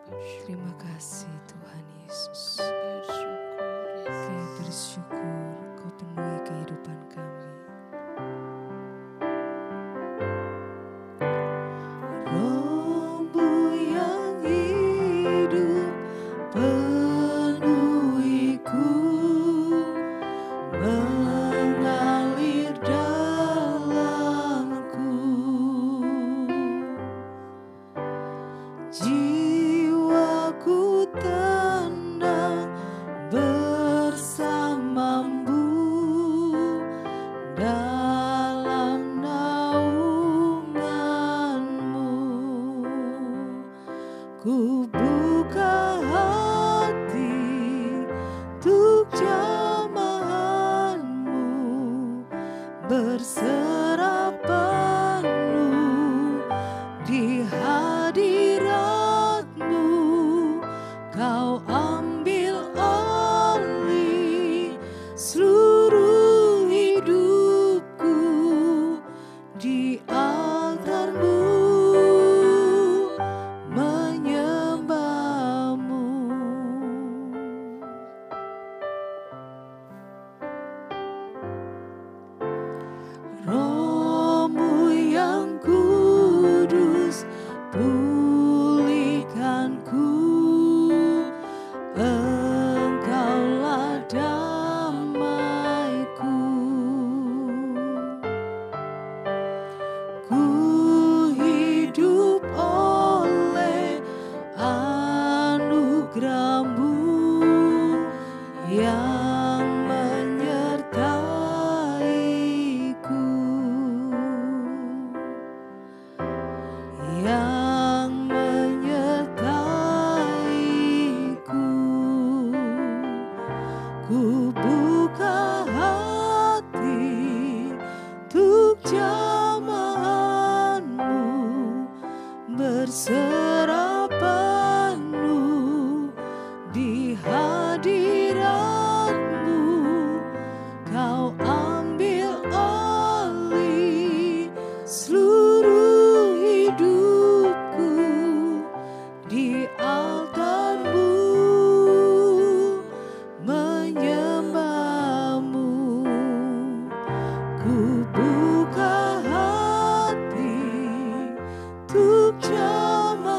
Terima kasih Tuhan Yesus. Kami bersyukur Kau penuhi kehidupan kami. Roh-Mu yang hidup penuhiku, mengalir dalamku. Jiwaku tenang bersamamu dalam naunganmu. Ku buka hati untuk jamahanmu, berserah penuh di hadiratmu. Kau ambil alih seluruh hidupku di altarmu, menyembahmu. Roh-Mu yang kudus pulihkanku, Engkaulah damaiku. Ku hidup oleh anugerah-Mu yang menyertaiku, yang menyertaiku. Ku buka hati untuk jamahanmu, berserah penuh di hadiratmu. Kau ambil alih seluruh hidupku di altarmu, menyembahmu. Ku buka hati untuk jamahanmu,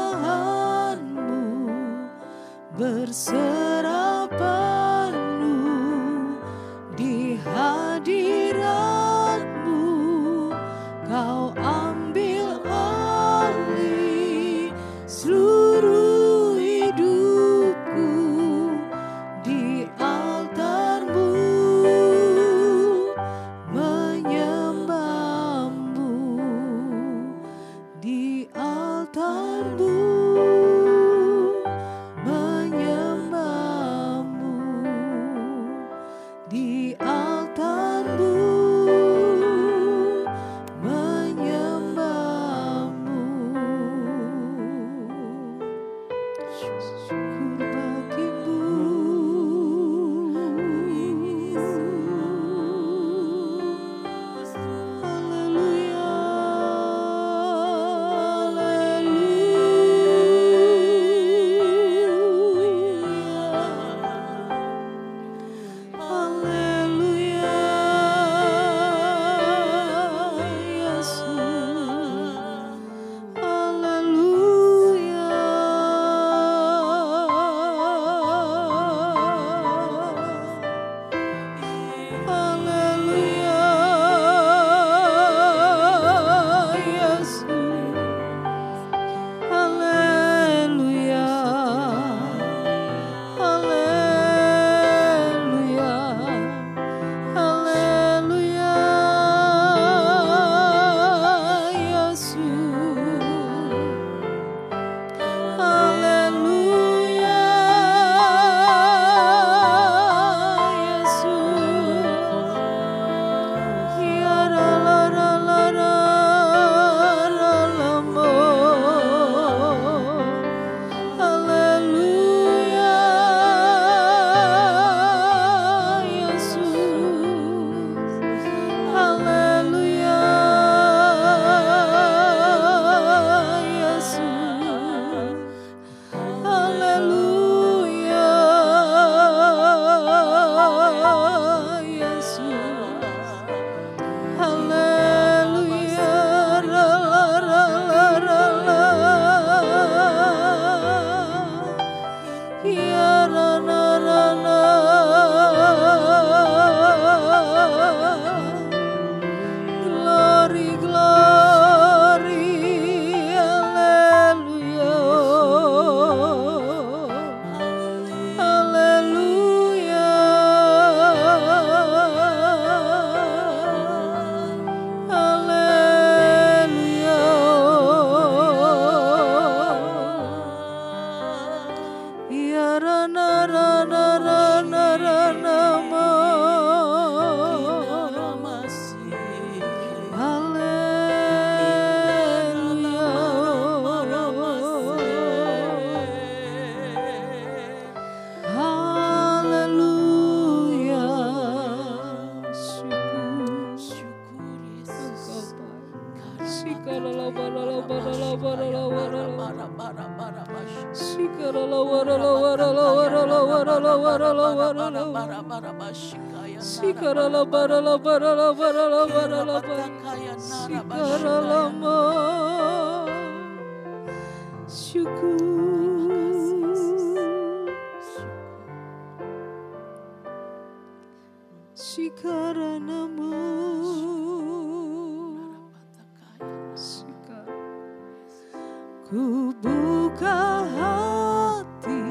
Ku buka hati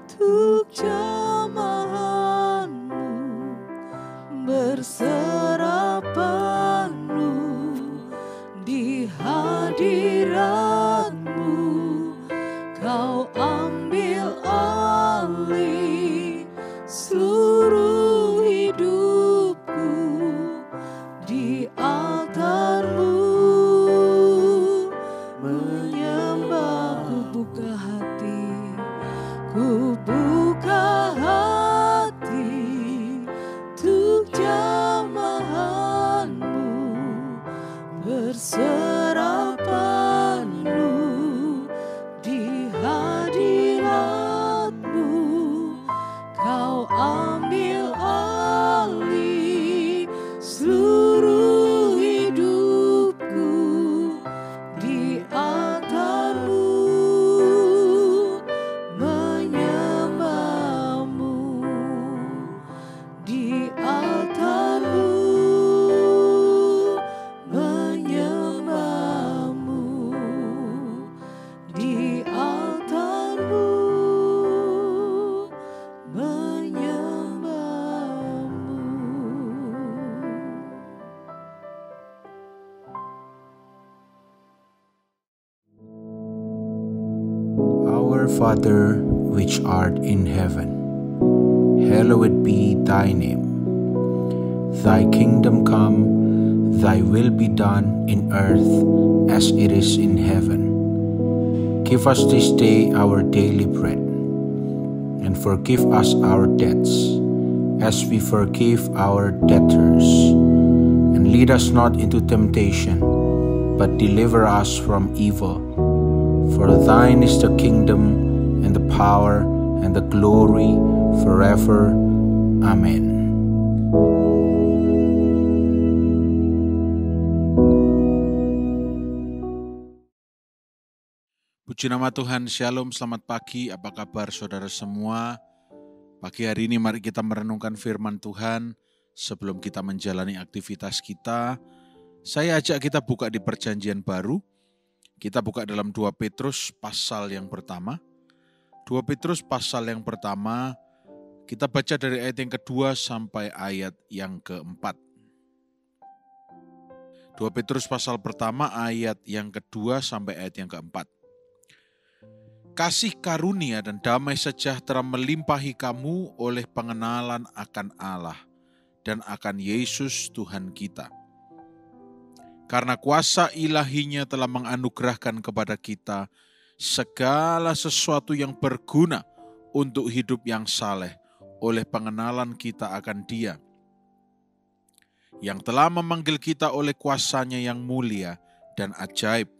untuk jamahanmu, berserah penuh di hadiratmu. Kau ambil alih seluruh hidupku di altarmu. Ku buka hati untuk jamahanmu, berserah penuh di hadiratmu. Kau ambil alih seluruh hidupku di altarmu. Our Father, which art in heaven, hallowed be thy name. Thy kingdom come, thy will be done in earth as it is in heaven. Give us this day our daily bread, and forgive us our debts, as we forgive our debtors. And lead us not into temptation, but deliver us from evil. For thine is the kingdom, and the power, and the glory, forever. Amen. Puji nama Tuhan, Shalom, selamat pagi, apa kabar saudara semua? Pagi hari ini mari kita merenungkan firman Tuhan. Sebelum kita menjalani aktivitas kita, saya ajak kita buka di perjanjian baru. Kita buka dalam 2 Petrus pasal yang pertama. 2 Petrus pasal yang pertama, kita baca dari ayat yang kedua sampai ayat yang keempat. 2 Petrus pasal pertama ayat yang kedua sampai ayat yang keempat. Kasih karunia dan damai sejahtera melimpahi kamu oleh pengenalan akan Allah dan akan Yesus Tuhan kita. Karena kuasa ilahinya telah menganugerahkan kepada kita segala sesuatu yang berguna untuk hidup yang saleh oleh pengenalan kita akan Dia, yang telah memanggil kita oleh kuasanya yang mulia dan ajaib.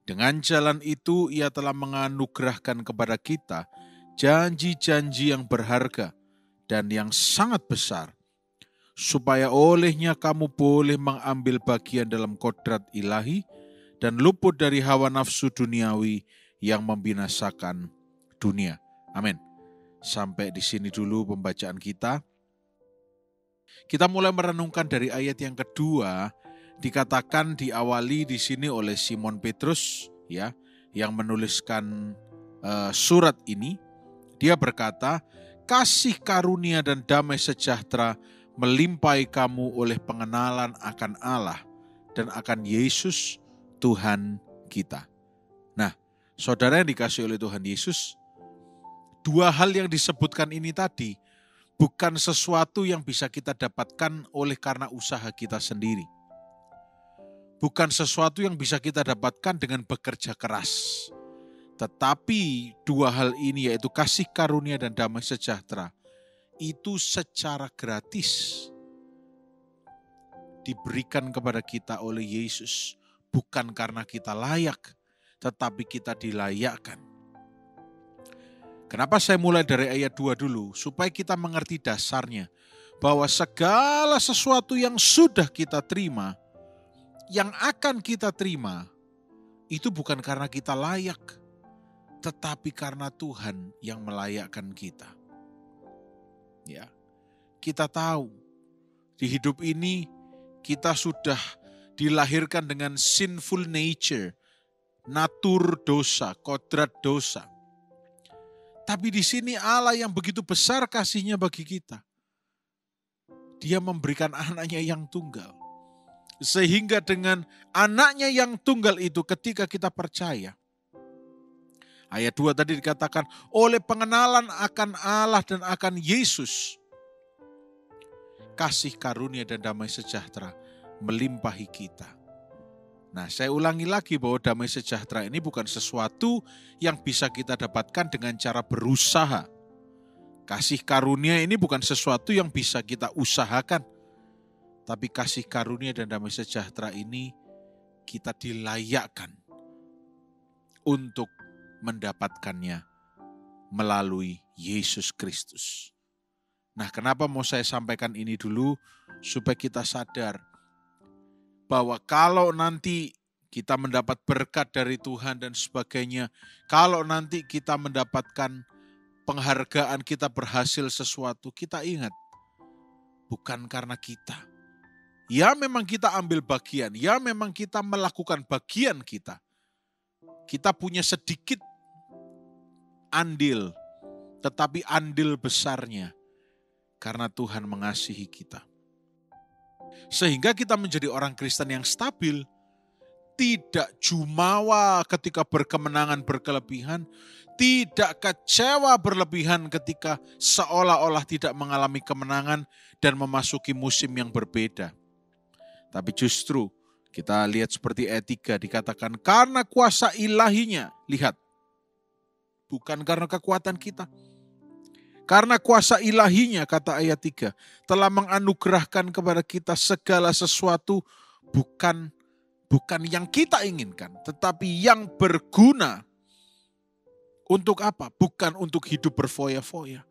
Dengan jalan itu Ia telah menganugerahkan kepada kita janji-janji yang berharga dan yang sangat besar, supaya olehnya kamu boleh mengambil bagian dalam kodrat ilahi dan luput dari hawa nafsu duniawi yang membinasakan dunia. Amin. Sampai di sini dulu pembacaan kita. Kita mulai merenungkan dari ayat yang kedua. Dikatakan diawali di sini oleh Simon Petrus, ya, yang menuliskan surat ini. Dia berkata, kasih karunia dan damai sejahtera melimpahi kamu oleh pengenalan akan Allah dan akan Yesus Tuhan kita. Nah, saudara yang dikasihi oleh Tuhan Yesus, dua hal yang disebutkan ini tadi bukan sesuatu yang bisa kita dapatkan oleh karena usaha kita sendiri. Bukan sesuatu yang bisa kita dapatkan dengan bekerja keras. Tetapi dua hal ini, yaitu kasih karunia dan damai sejahtera, itu secara gratis diberikan kepada kita oleh Yesus bukan karena kita layak, tetapi kita dilayakkan. Kenapa saya mulai dari ayat 2 dulu? Supaya kita mengerti dasarnya. Bahwa segala sesuatu yang sudah kita terima, yang akan kita terima, itu bukan karena kita layak, tetapi karena Tuhan yang melayakkan kita. Ya, kita tahu di hidup ini kita sudah dilahirkan dengan sinful nature, natur dosa, kodrat dosa. Tapi di sini Allah yang begitu besar kasihnya bagi kita. Dia memberikan anaknya yang tunggal. Sehingga dengan anaknya yang tunggal itu ketika kita percaya. Ayat 2 tadi dikatakan, oleh pengenalan akan Allah dan akan Yesus, kasih karunia dan damai sejahtera melimpahi kita. Nah, saya ulangi lagi bahwa damai sejahtera ini bukan sesuatu yang bisa kita dapatkan dengan cara berusaha. Kasih karunia ini bukan sesuatu yang bisa kita usahakan. Tapi kasih karunia dan damai sejahtera ini kita dilayakkan untuk mendapatkannya melalui Yesus Kristus. Nah, kenapa mau saya sampaikan ini dulu? Supaya kita sadar bahwa kalau nanti kita mendapat berkat dari Tuhan dan sebagainya, kalau nanti kita mendapatkan penghargaan, kita berhasil sesuatu, kita ingat, bukan karena kita. Ya memang kita ambil bagian, ya memang kita melakukan bagian kita. Kita punya sedikit andil, tetapi andil besarnya karena Tuhan mengasihi kita. Sehingga kita menjadi orang Kristen yang stabil, tidak jumawa ketika berkemenangan berkelebihan, tidak kecewa berlebihan ketika seolah-olah tidak mengalami kemenangan dan memasuki musim yang berbeda. Tapi justru kita lihat seperti ayat 3 dikatakan karena kuasa ilahinya, lihat, bukan karena kekuatan kita. Karena kuasa ilahinya, kata ayat 3, telah menganugerahkan kepada kita segala sesuatu bukan yang kita inginkan, tetapi yang berguna. Untuk apa? Bukan untuk hidup berfoya-foya.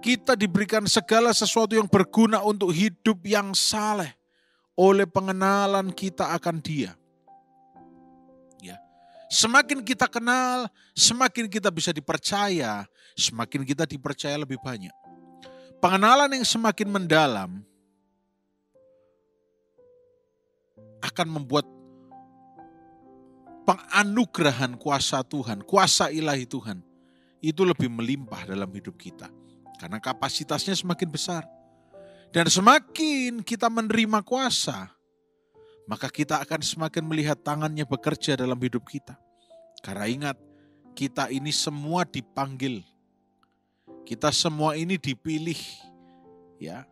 Kita diberikan segala sesuatu yang berguna untuk hidup yang saleh oleh pengenalan kita akan Dia. Ya. Semakin kita kenal, semakin kita bisa dipercaya, semakin kita dipercaya lebih banyak. Pengenalan yang semakin mendalam akan membuat penganugerahan kuasa Tuhan, kuasa ilahi Tuhan, itu lebih melimpah dalam hidup kita. Karena kapasitasnya semakin besar. Dan semakin kita menerima kuasa, maka kita akan semakin melihat tangannya bekerja dalam hidup kita. Karena ingat, kita ini semua dipanggil. Kita semua ini dipilih. Ya,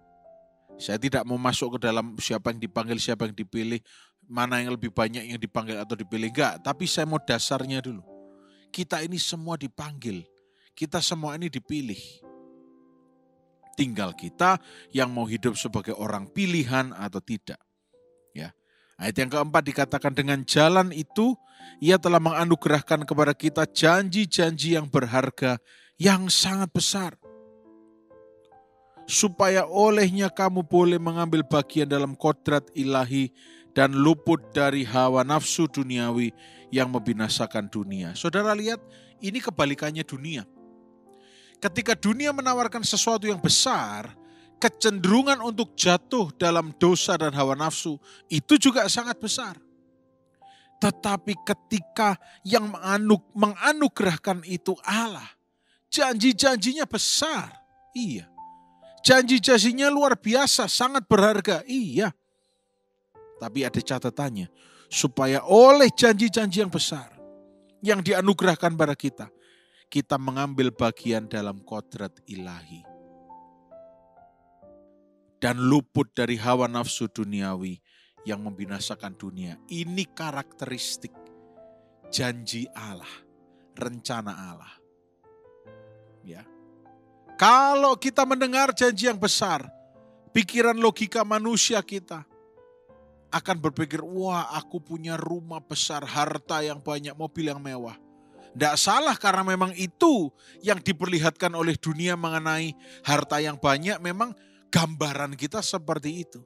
saya tidak mau masuk ke dalam siapa yang dipanggil, siapa yang dipilih, mana yang lebih banyak yang dipanggil atau dipilih. Enggak, tapi saya mau dasarnya dulu. Kita ini semua dipanggil. Kita semua ini dipilih. Tinggal kita yang mau hidup sebagai orang pilihan atau tidak. Ya. Ayat yang keempat dikatakan dengan jalan itu Ia telah menganugerahkan kepada kita janji-janji yang berharga yang sangat besar. Supaya olehnya kamu boleh mengambil bagian dalam kodrat ilahi dan luput dari hawa nafsu duniawi yang membinasakan dunia. Saudara lihat, ini kebalikannya dunia. Ketika dunia menawarkan sesuatu yang besar, kecenderungan untuk jatuh dalam dosa dan hawa nafsu itu juga sangat besar. Tetapi ketika yang menganugerahkan itu Allah, janji-janjinya besar. Iya. Janji-janjinya luar biasa, sangat berharga. Iya. Tapi ada catatannya, supaya oleh janji-janji yang besar yang dianugerahkan pada kita, kita mengambil bagian dalam kodrat ilahi. Dan luput dari hawa nafsu duniawi yang membinasakan dunia. Ini karakteristik janji Allah, rencana Allah. Ya. Kalau kita mendengar janji yang besar, pikiran logika manusia kita akan berpikir, wah aku punya rumah besar, harta yang banyak, mobil yang mewah. Tidak salah karena memang itu yang diperlihatkan oleh dunia mengenai harta yang banyak, memang gambaran kita seperti itu.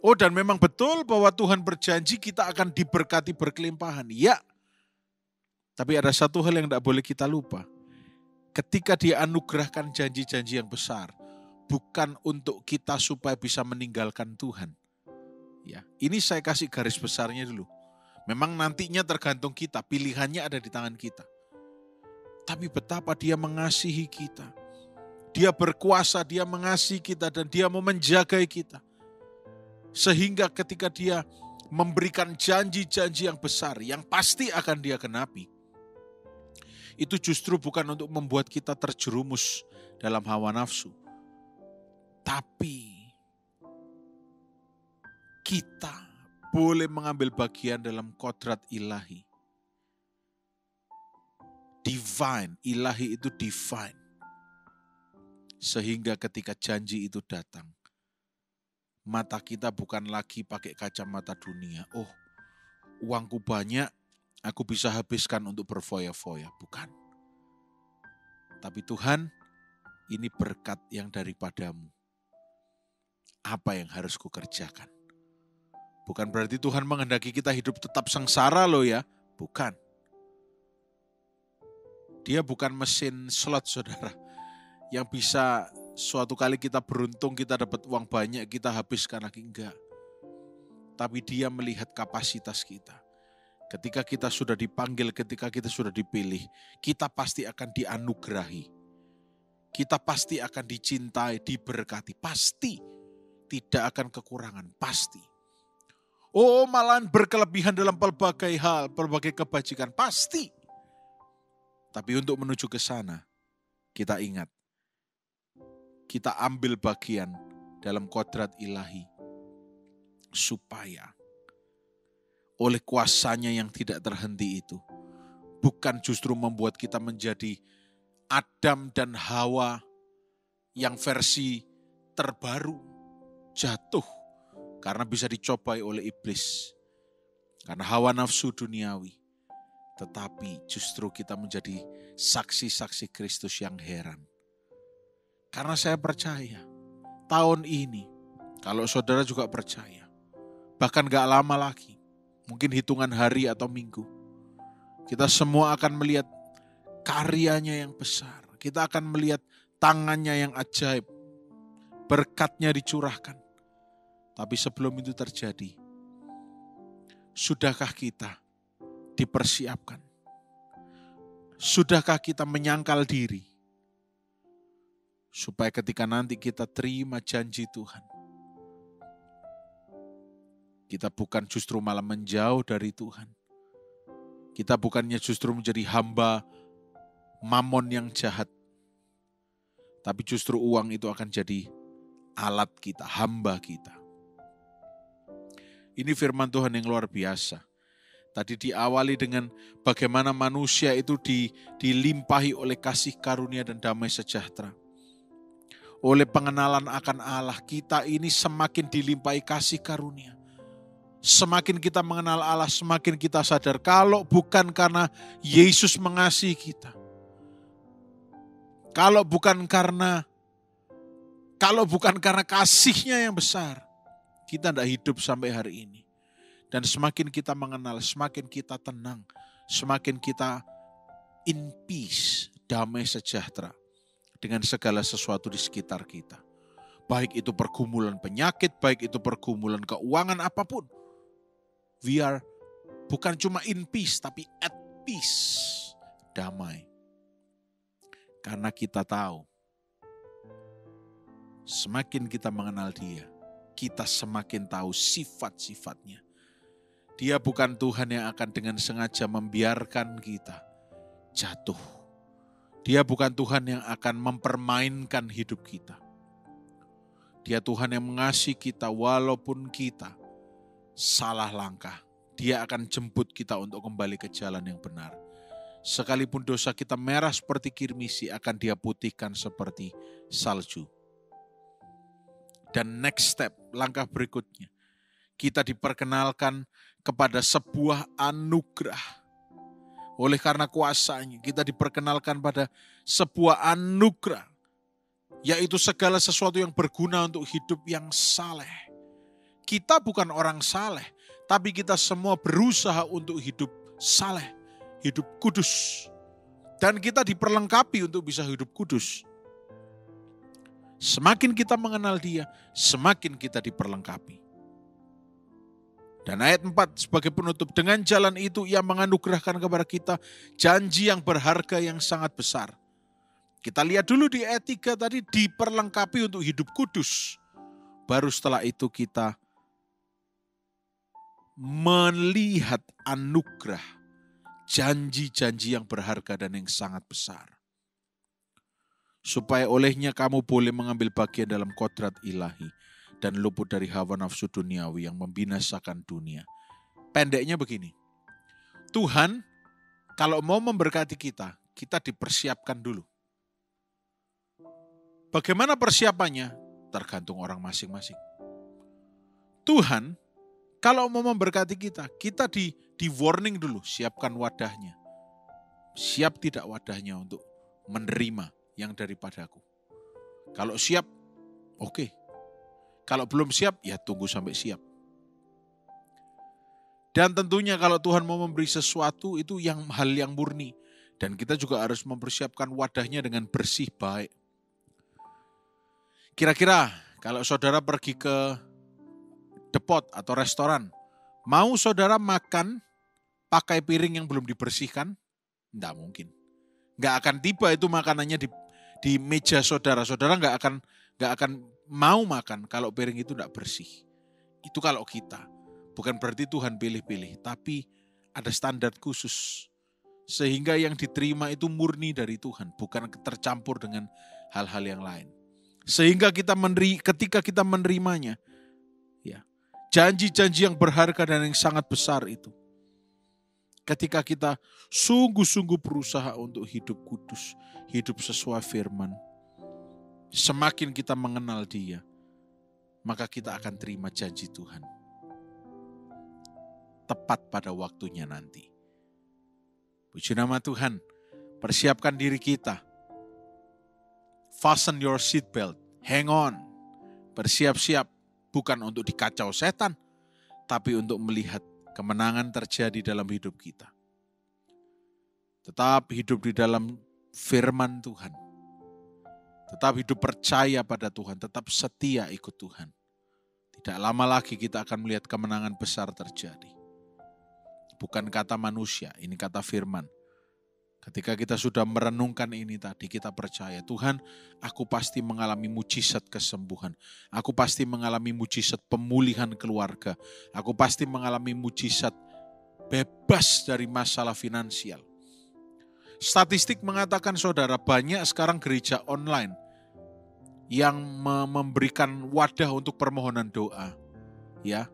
Oh, dan memang betul bahwa Tuhan berjanji kita akan diberkati berkelimpahan. Ya, tapi ada satu hal yang tidak boleh kita lupa. Ketika Dia anugerahkan janji-janji yang besar, bukan untuk kita supaya bisa meninggalkan Tuhan. Ya, ini saya kasih garis besarnya dulu. Memang nantinya tergantung kita, pilihannya ada di tangan kita. Tapi betapa Dia mengasihi kita. Dia berkuasa, Dia mengasihi kita dan Dia mau menjaga kita. Sehingga ketika Dia memberikan janji-janji yang besar, yang pasti akan Dia genapi, itu justru bukan untuk membuat kita terjerumus dalam hawa nafsu. Tapi kita boleh mengambil bagian dalam kodrat ilahi. Divine, ilahi itu divine. Sehingga ketika janji itu datang, mata kita bukan lagi pakai kacamata dunia. Oh, uangku banyak, aku bisa habiskan untuk berfoya-foya. Bukan. Tapi Tuhan, ini berkat yang daripadamu. Apa yang harus kukerjakan? Bukan berarti Tuhan menghendaki kita hidup tetap sengsara loh ya. Bukan. Dia bukan mesin slot saudara. Yang bisa suatu kali kita beruntung, kita dapat uang banyak, kita habiskan lagi. Enggak. Tapi Dia melihat kapasitas kita. Ketika kita sudah dipanggil, ketika kita sudah dipilih, kita pasti akan dianugerahi. Kita pasti akan dicintai, diberkati. Pasti. Tidak akan kekurangan. Pasti. Oh, malahan berkelebihan dalam pelbagai hal, pelbagai kebajikan. Pasti. Tapi untuk menuju ke sana, kita ingat. Kita ambil bagian dalam kodrat ilahi. Supaya oleh kuasanya yang tidak terhenti itu, bukan justru membuat kita menjadi Adam dan Hawa yang versi terbaru, jatuh. Karena bisa dicobai oleh iblis. Karena hawa nafsu duniawi. Tetapi justru kita menjadi saksi-saksi Kristus yang heran. Karena saya percaya, tahun ini, kalau saudara juga percaya, bahkan gak lama lagi, mungkin hitungan hari atau minggu, kita semua akan melihat karyanya yang besar. Kita akan melihat tangannya yang ajaib. Berkatnya dicurahkan. Tapi sebelum itu terjadi, sudahkah kita dipersiapkan? Sudahkah kita menyangkal diri? Supaya ketika nanti kita terima janji Tuhan, kita bukan justru malah menjauh dari Tuhan. Kita bukannya justru menjadi hamba mamon yang jahat. Tapi justru uang itu akan jadi alat kita, hamba kita. Ini firman Tuhan yang luar biasa. Tadi diawali dengan bagaimana manusia itu dilimpahi oleh kasih karunia dan damai sejahtera. Oleh pengenalan akan Allah, kita ini semakin dilimpahi kasih karunia. Semakin kita mengenal Allah, semakin kita sadar kalau bukan karena Yesus mengasihi kita. Kalau bukan karena kasih-Nya yang besar, kita tidak hidup sampai hari ini. Dan semakin kita mengenal, semakin kita tenang, semakin kita in peace, damai sejahtera dengan segala sesuatu di sekitar kita. Baik itu pergumulan penyakit, baik itu pergumulan keuangan apapun. We are bukan cuma in peace, tapi at peace, damai. Karena kita tahu, semakin kita mengenal Dia, kita semakin tahu sifat-sifatnya. Dia bukan Tuhan yang akan dengan sengaja membiarkan kita jatuh. Dia bukan Tuhan yang akan mempermainkan hidup kita. Dia Tuhan yang mengasihi kita walaupun kita salah langkah. Dia akan jemput kita untuk kembali ke jalan yang benar. Sekalipun dosa kita merah seperti kirmisi, akan Dia putihkan seperti salju. Dan next step, langkah berikutnya, kita diperkenalkan kepada sebuah anugerah. Oleh karena kuasanya, kita diperkenalkan pada sebuah anugerah, yaitu segala sesuatu yang berguna untuk hidup yang saleh. Kita bukan orang saleh, tapi kita semua berusaha untuk hidup saleh, hidup kudus. Dan kita diperlengkapi untuk bisa hidup kudus. Semakin kita mengenal Dia, semakin kita diperlengkapi. Dan ayat 4 sebagai penutup, dengan jalan itu Ia menganugerahkan kepada kita janji yang berharga yang sangat besar. Kita lihat dulu di ayat 3 tadi, diperlengkapi untuk hidup kudus. Baru setelah itu kita melihat anugerah, janji-janji yang berharga dan yang sangat besar. Supaya olehnya kamu boleh mengambil bagian dalam kodrat ilahi dan luput dari hawa nafsu duniawi yang membinasakan dunia. Pendeknya begini, Tuhan kalau mau memberkati kita, kita dipersiapkan dulu. Bagaimana persiapannya? Tergantung orang masing-masing. Tuhan kalau mau memberkati kita, kita di warning dulu, siapkan wadahnya. Siap tidak wadahnya untuk menerima yang daripadaku. Kalau siap, oke. Kalau belum siap, ya tunggu sampai siap. Dan tentunya kalau Tuhan mau memberi sesuatu, itu hal yang murni. Dan kita juga harus mempersiapkan wadahnya dengan bersih, baik. Kira-kira kalau saudara pergi ke depot atau restoran, mau saudara makan pakai piring yang belum dibersihkan? Tidak mungkin. Nggak akan tiba itu makanannya di meja saudara. Saudara nggak akan mau makan kalau piring itu tidak bersih. Itu kalau kita. Bukan berarti Tuhan pilih-pilih, tapi ada standar khusus. Sehingga yang diterima itu murni dari Tuhan, bukan tercampur dengan hal-hal yang lain. Sehingga ketika kita menerimanya, ya, janji-janji yang berharga dan yang sangat besar itu. Ketika kita sungguh-sungguh berusaha untuk hidup kudus, hidup sesuai firman, semakin kita mengenal Dia, maka kita akan terima janji Tuhan. Tepat pada waktunya nanti. Puji nama Tuhan, persiapkan diri kita. Fasten your seatbelt, hang on, bersiap-siap, bukan untuk dikacau setan, tapi untuk melihat kemenangan terjadi dalam hidup kita. Tetap hidup di dalam firman Tuhan. Tetap hidup percaya pada Tuhan, tetap setia ikut Tuhan. Tidak lama lagi kita akan melihat kemenangan besar terjadi. Bukan kata manusia, ini kata firman. Ketika kita sudah merenungkan ini tadi, kita percaya, Tuhan, aku pasti mengalami mujizat kesembuhan. Aku pasti mengalami mujizat pemulihan keluarga. Aku pasti mengalami mujizat bebas dari masalah finansial. Statistik mengatakan, saudara, banyak sekarang gereja online yang memberikan wadah untuk permohonan doa. Ya.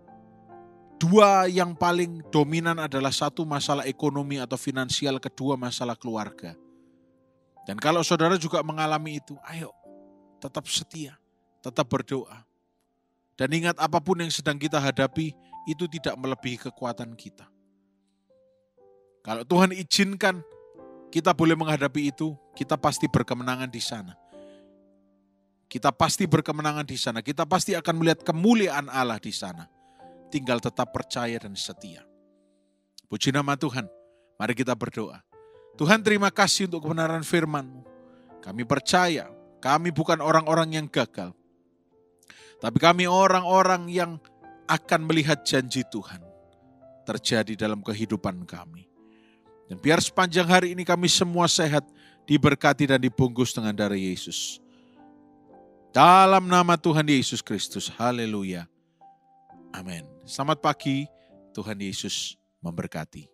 Dua yang paling dominan adalah satu masalah ekonomi atau finansial, kedua masalah keluarga. Dan kalau saudara juga mengalami itu, ayo tetap setia, tetap berdoa. Dan ingat apapun yang sedang kita hadapi, itu tidak melebihi kekuatan kita. Kalau Tuhan izinkan kita boleh menghadapi itu, kita pasti berkemenangan di sana. Kita pasti berkemenangan di sana, kita pasti akan melihat kemuliaan Allah di sana. Tinggal tetap percaya dan setia. Puji nama Tuhan. Mari kita berdoa. Tuhan, terima kasih untuk kebenaran firman-Mu. Kami percaya, kami bukan orang-orang yang gagal. Tapi kami orang-orang yang akan melihat janji Tuhan terjadi dalam kehidupan kami. Dan biar sepanjang hari ini kami semua sehat, diberkati dan dibungkus dengan darah Yesus. Dalam nama Tuhan Yesus Kristus. Haleluya. Amin. Selamat pagi, Tuhan Yesus memberkati.